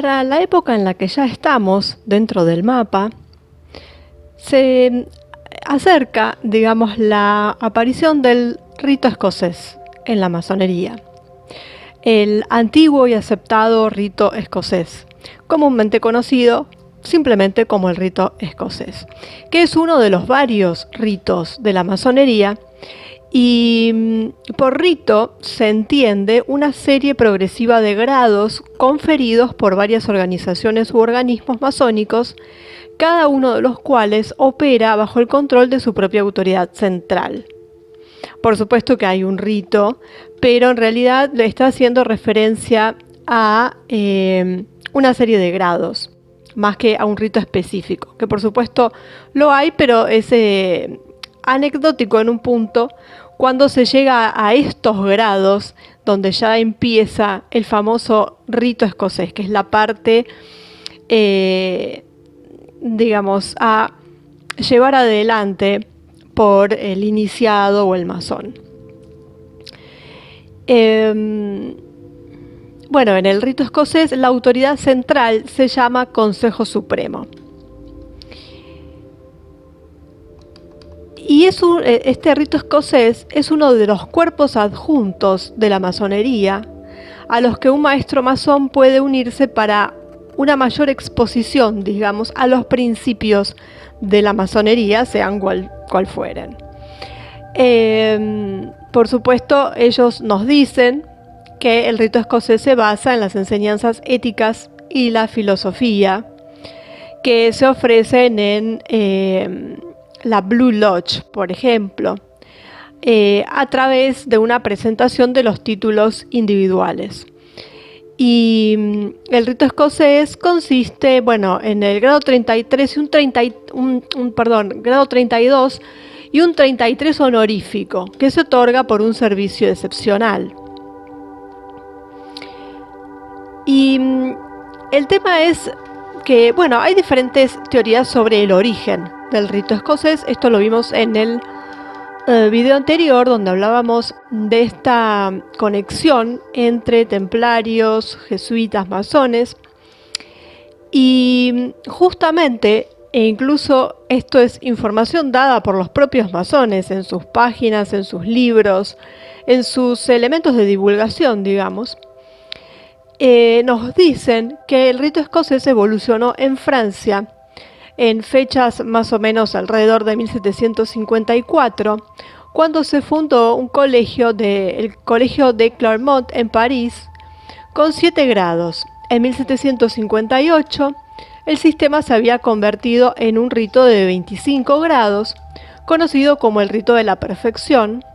para la época en la que ya estamos dentro del mapa, se acerca, digamos, la aparición del rito escocés en la masonería. El antiguo y aceptado rito escocés, comúnmente conocido simplemente como el rito escocés, que es uno de los varios ritos de la masonería, y por rito se entiende una serie progresiva de grados conferidos por varias organizaciones u organismos masónicos, cada uno de los cuales opera bajo el control de su propia autoridad central. Por supuesto que hay un rito, pero en realidad le está haciendo referencia a una serie de grados, más que a un rito específico, que por supuesto lo hay, pero es anecdótico en un punto cuando se llega a estos grados donde ya empieza el famoso rito escocés, que es la parte, digamos, a llevar adelante por el iniciado o el masón. Bueno, en el rito escocés la autoridad central se llama Consejo Supremo. Y este rito escocés es uno de los cuerpos adjuntos de la masonería a los que un maestro masón puede unirse para una mayor exposición, digamos, a los principios de la masonería, sean cual fueren. Por supuesto, ellos nos dicen que el rito escocés se basa en las enseñanzas éticas y la filosofía que se ofrecen en la Blue Lodge, por ejemplo, a través de una presentación de los títulos individuales. Y el rito escocés consiste, bueno, en el grado 33 y grado 32 y un 33 honorífico, que se otorga por un servicio excepcional. Y el tema es que, bueno, hay diferentes teorías sobre el origen del rito escocés. Esto lo vimos en el video anterior, donde hablábamos de esta conexión entre templarios, jesuitas, masones. Y justamente, e incluso esto es información dada por los propios masones en sus páginas, en sus libros, en sus elementos de divulgación, digamos, nos dicen que el rito escocés evolucionó en Francia en fechas más o menos alrededor de 1754, cuando se fundó el colegio de Clermont en París, con 7 grados. En 1758, el sistema se había convertido en un rito de 25 grados, conocido como el rito de la perfección,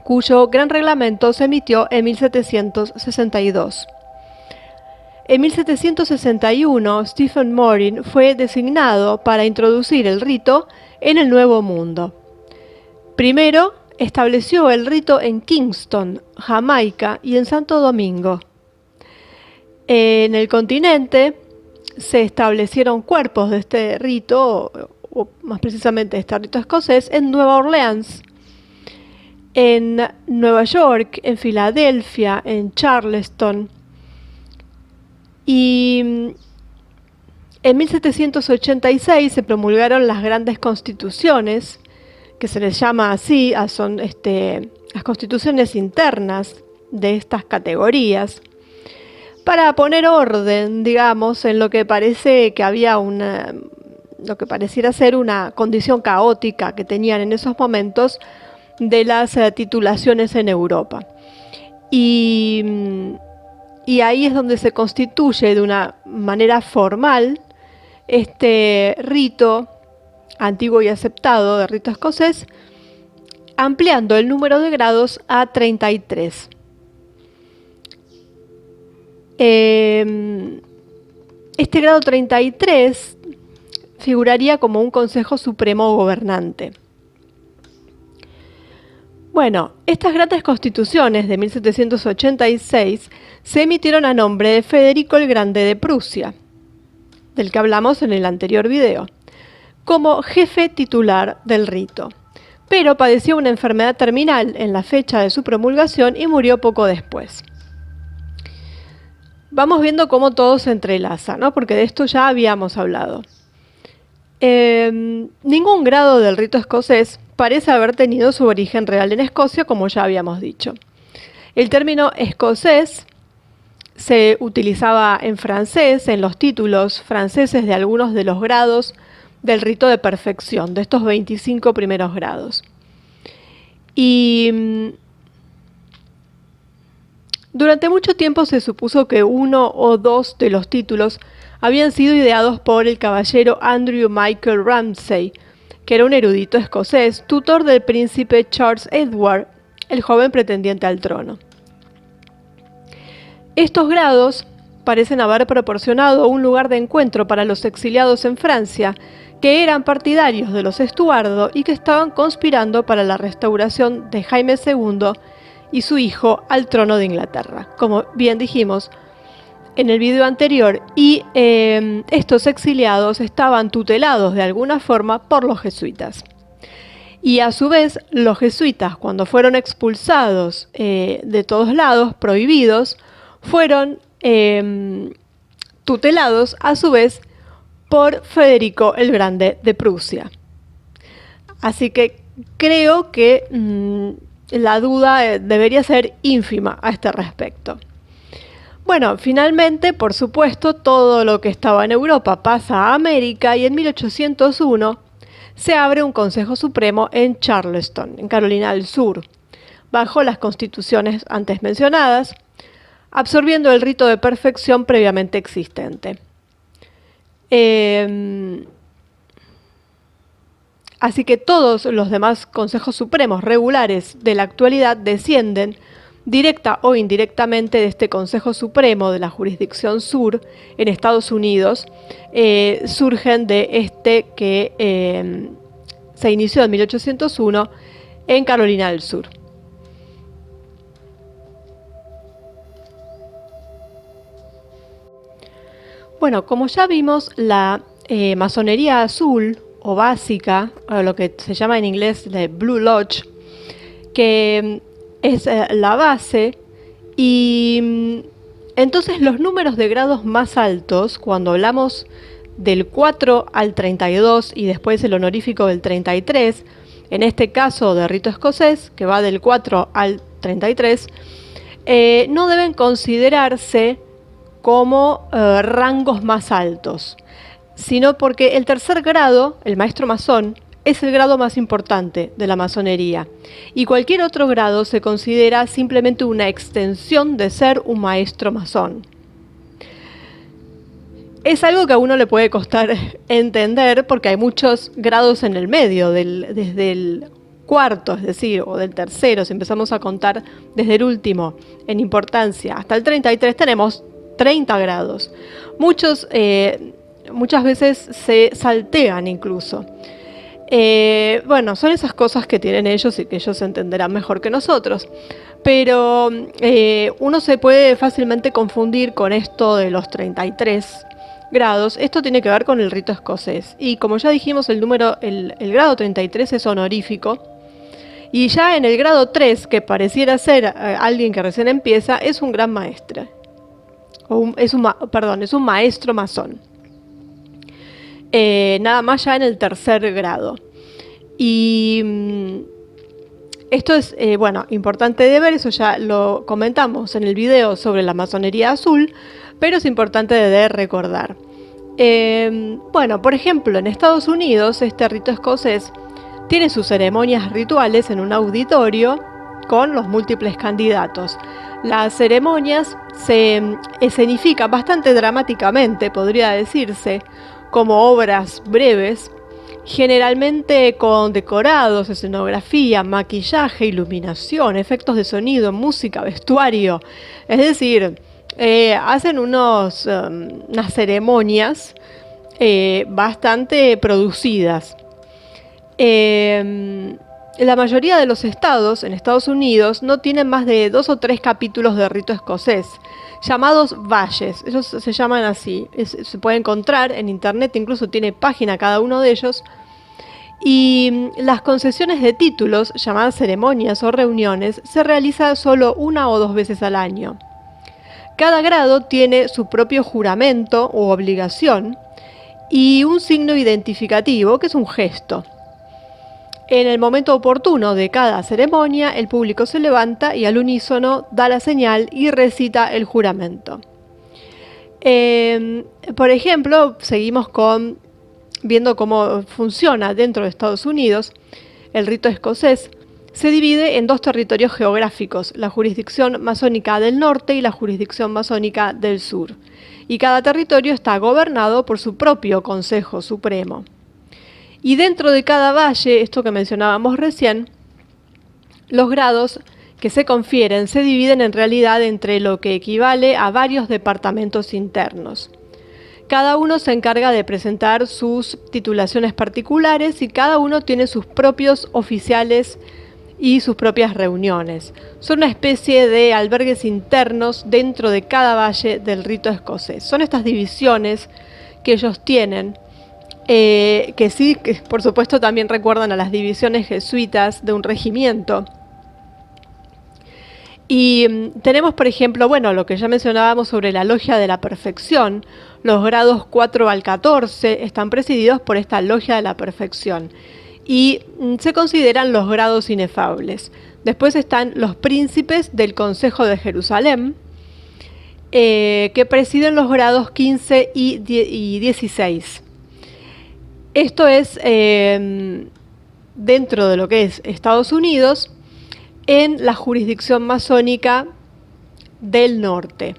cuyo gran reglamento se emitió en 1762. En 1761, Stephen Morin fue designado para introducir el rito en el Nuevo Mundo. Primero, estableció el rito en Kingston, Jamaica y en Santo Domingo. En el continente se establecieron cuerpos de este rito, o más precisamente este rito escocés, en Nueva Orleans, en Nueva York, en Filadelfia, en Charleston. Y en 1786 se promulgaron las grandes constituciones, que se les llama así, son las constituciones internas de estas categorías, para poner orden, digamos, en lo que parece que había lo que pareciera ser una condición caótica que tenían en esos momentos de las titulaciones en Europa. Y ahí es donde se constituye de una manera formal este rito antiguo y aceptado de rito escocés, ampliando el número de grados a 33. Este grado 33 figuraría como un Consejo Supremo Gobernante. Bueno, estas grandes constituciones de 1786 se emitieron a nombre de Federico el Grande de Prusia, del que hablamos en el anterior video, como jefe titular del rito, pero padeció una enfermedad terminal en la fecha de su promulgación y murió poco después. vamos viendo cómo todo se entrelaza, ¿no? Porque de esto ya habíamos hablado. Ningún grado del rito escocés parece haber tenido su origen real en Escocia, como ya habíamos dicho. El término escocés se utilizaba en francés, en los títulos franceses de algunos de los grados del rito de perfección, de estos 25 primeros grados. Y durante mucho tiempo se supuso que uno o dos de los títulos habían sido ideados por el caballero Andrew Michael Ramsay, que era un erudito escocés, tutor del príncipe Charles Edward, el joven pretendiente al trono. Estos grados parecen haber proporcionado un lugar de encuentro para los exiliados en Francia, que eran partidarios de los Estuardo y que estaban conspirando para la restauración de Jaime II y su hijo al trono de Inglaterra, como bien dijimos en el video anterior, y estos exiliados estaban tutelados de alguna forma por los jesuitas. Y a su vez, los jesuitas, cuando fueron expulsados de todos lados, prohibidos, fueron tutelados a su vez por Federico el Grande de Prusia. Así que creo que la duda debería ser ínfima a este respecto. Bueno, finalmente, por supuesto, todo lo que estaba en Europa pasa a América y en 1801 se abre un Consejo Supremo en Charleston, en Carolina del Sur, bajo las constituciones antes mencionadas, absorbiendo el rito de perfección previamente existente. Así que todos los demás consejos supremos regulares de la actualidad descienden, directa o indirectamente, de este Consejo Supremo de la Jurisdicción Sur en Estados Unidos, surgen de este que se inició en 1801 en Carolina del Sur. Bueno, como ya vimos, la masonería azul o básica, o lo que se llama en inglés de Blue Lodge, que es la base, y entonces los números de grados más altos, cuando hablamos del 4 al 32 y después el honorífico del 33, en este caso de rito escocés, que va del 4 al 33, no deben considerarse como rangos más altos, sino porque el tercer grado, el maestro masón, es el grado más importante de la masonería, y cualquier otro grado se considera simplemente una extensión de ser un maestro masón. Es algo que a uno le puede costar entender porque hay muchos grados en el medio, desde el cuarto, es decir, o del tercero, si empezamos a contar desde el último en importancia, hasta el 33 tenemos 30 grados. Muchas veces se saltean incluso. Bueno, son esas cosas que tienen ellos y que ellos entenderán mejor que nosotros. Pero uno se puede fácilmente confundir con esto de los 33 grados. Esto tiene que ver con el rito escocés. Y como ya dijimos, el grado 33 es honorífico. Y ya en el grado 3, que pareciera ser alguien que recién empieza, es un gran maestre. Es un maestro masón. Nada más ya en el tercer grado. Y esto es importante de ver, eso ya lo comentamos en el video sobre la masonería azul, pero es importante de recordar. Por ejemplo, en Estados Unidos este rito escocés tiene sus ceremonias rituales en un auditorio con los múltiples candidatos. Las ceremonias se escenifican bastante dramáticamente, podría decirse, como obras breves, generalmente con decorados, escenografía, maquillaje, iluminación, efectos de sonido, música, vestuario. Es decir, hacen unas ceremonias bastante producidas. La mayoría de los estados en Estados Unidos no tienen más de 2 o 3 capítulos de rito escocés, llamados valles. Ellos se llaman así. Se puede encontrar en internet, incluso tiene página cada uno de ellos. Y las concesiones de títulos, llamadas ceremonias o reuniones, se realizan solo 1 o 2 veces al año. Cada grado tiene su propio juramento u obligación y un signo identificativo, que es un gesto. En el momento oportuno de cada ceremonia, el público se levanta y al unísono da la señal y recita el juramento. Por ejemplo, seguimos viendo cómo funciona dentro de Estados Unidos. El rito escocés se divide en dos territorios geográficos, la jurisdicción masónica del norte y la jurisdicción masónica del sur. Y cada territorio está gobernado por su propio Consejo Supremo. Y dentro de cada valle, esto que mencionábamos recién, los grados que se confieren se dividen en realidad entre lo que equivale a varios departamentos internos. Cada uno se encarga de presentar sus titulaciones particulares y cada uno tiene sus propios oficiales y sus propias reuniones. Son una especie de albergues internos dentro de cada valle del rito escocés. Son estas divisiones que ellos tienen, que por supuesto también recuerdan a las divisiones jesuitas de un regimiento. Y tenemos, por ejemplo, lo que ya mencionábamos sobre la logia de la perfección. Los grados 4 al 14 están presididos por esta logia de la perfección y se consideran los grados inefables. Después están los príncipes del Consejo de Jerusalén, que presiden los grados 15 y 16. Esto es dentro de lo que es Estados Unidos, en la jurisdicción masónica del norte,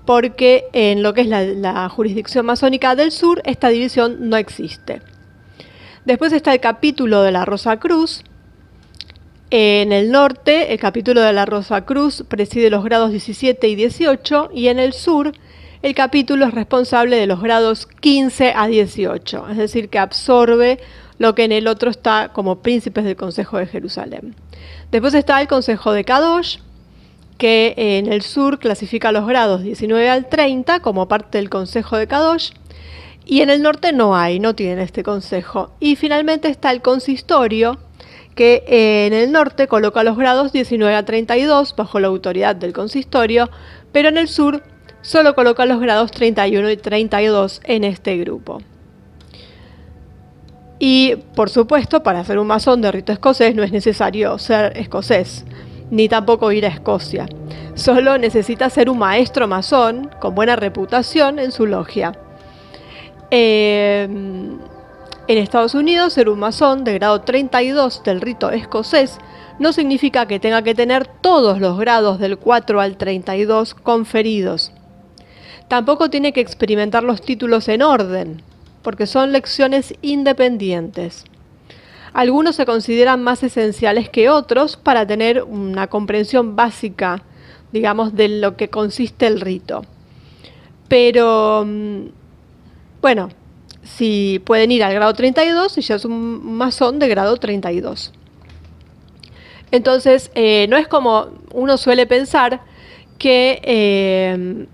porque en lo que es la jurisdicción masónica del sur, esta división no existe. Después está el capítulo de la Rosa Cruz. En el norte, el capítulo de la Rosa Cruz preside los grados 17 y 18, y en el sur, el capítulo es responsable de los grados 15 a 18, es decir, que absorbe lo que en el otro está como príncipes del Consejo de Jerusalén. Después está el Consejo de Kadosh, que en el sur clasifica los grados 19 al 30 como parte del Consejo de Kadosh, y en el norte no tienen este consejo. Y finalmente está el Consistorio, que en el norte coloca los grados 19 a 32 bajo la autoridad del Consistorio, pero en el sur solo coloca los grados 31 y 32 en este grupo. Y, por supuesto, para ser un masón de rito escocés no es necesario ser escocés, ni tampoco ir a Escocia. Solo necesita ser un maestro masón con buena reputación en su logia. En Estados Unidos, ser un masón de grado 32 del rito escocés no significa que tenga que tener todos los grados del 4 al 32 conferidos. Tampoco tiene que experimentar los títulos en orden, porque son lecciones independientes. Algunos se consideran más esenciales que otros para tener una comprensión básica, digamos, de lo que consiste el rito. Pero, si pueden ir al grado 32, y ya es un masón de grado 32. Entonces, no es como uno suele pensar que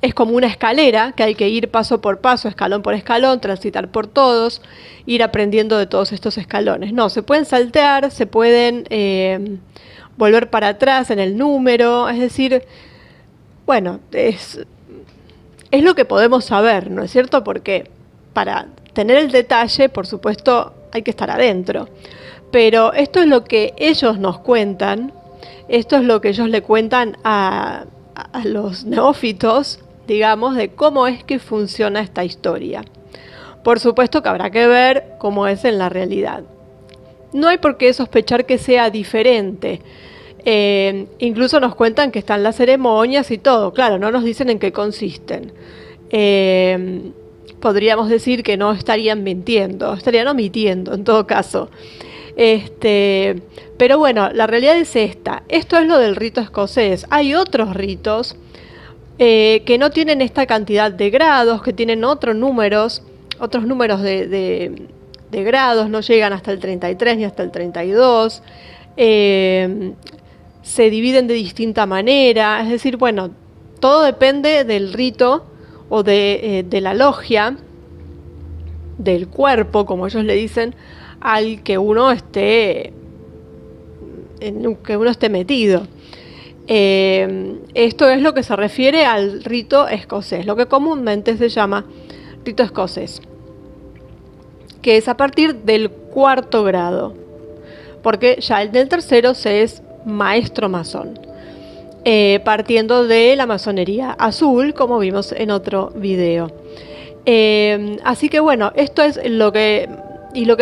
es como una escalera, que hay que ir paso por paso, escalón por escalón, transitar por todos, ir aprendiendo de todos estos escalones. No, se pueden saltear, se pueden volver para atrás en el número, es decir, es lo que podemos saber, ¿no es cierto? Porque para tener el detalle, por supuesto, hay que estar adentro. Pero esto es lo que ellos nos cuentan, esto es lo que ellos le cuentan a los neófitos, digamos, de cómo es que funciona esta historia. Por supuesto que habrá que ver cómo es en la realidad. No hay por qué sospechar que sea diferente. Incluso nos cuentan que están las ceremonias y todo. Claro, no nos dicen en qué consisten. Podríamos decir que no estarían mintiendo, estarían omitiendo en todo caso. Pero la realidad es esta. Esto es lo del rito escocés. Hay otros ritos que no tienen esta cantidad de grados, que tienen otros números de grados, no llegan hasta el 33 ni hasta el 32. Se dividen de distinta manera, es decir, todo depende del rito o de la logia, del cuerpo, como ellos le dicen, al que uno esté metido. Esto es lo que se refiere al rito escocés, lo que comúnmente se llama rito escocés, que es a partir del 4.º grado, porque ya el del 3.º se es maestro masón, partiendo de la masonería azul, como vimos en otro video. Así que bueno, esto es lo que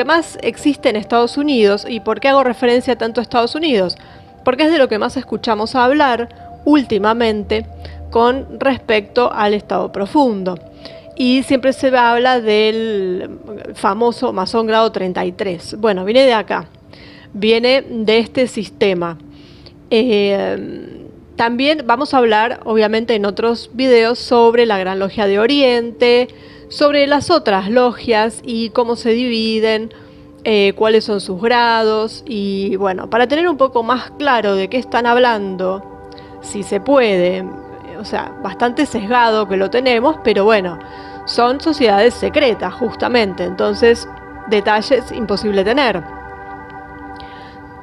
más existe en Estados Unidos. ¿Y por qué hago referencia tanto a Estados Unidos? Porque es de lo que más escuchamos hablar últimamente con respecto al estado profundo. Y siempre se habla del famoso masón grado 33. Bueno, viene de acá, viene de este sistema. También vamos a hablar, obviamente, en otros videos sobre la Gran Logia de Oriente, sobre las otras logias y cómo se dividen, cuáles son sus grados, y bueno, para tener un poco más claro de qué están hablando, si se puede, o sea, bastante sesgado que lo tenemos, pero bueno, son sociedades secretas justamente, entonces detalles imposible tener.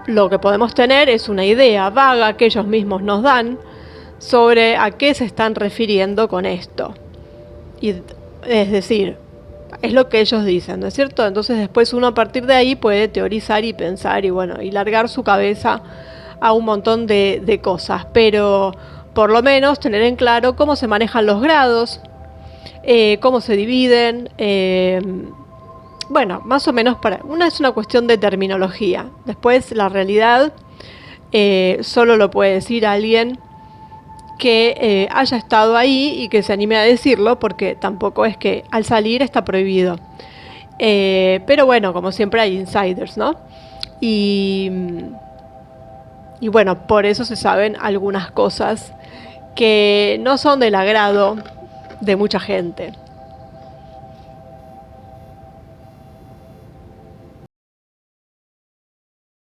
Lo que podemos tener es una idea vaga que ellos mismos nos dan sobre a qué se están refiriendo con esto. Y, es decir, es lo que ellos dicen, ¿no es cierto? Entonces después uno a partir de ahí puede teorizar y pensar y bueno, y largar su cabeza a un montón de cosas, pero por lo menos tener en claro cómo se manejan los grados, cómo se dividen, bueno, más o menos es una cuestión de terminología. Después la realidad solo lo puede decir alguien que haya estado ahí y que se anime a decirlo, porque tampoco es que al salir está prohibido. Pero bueno, como siempre hay insiders, ¿no? Y bueno, por eso se saben algunas cosas que no son del agrado de mucha gente.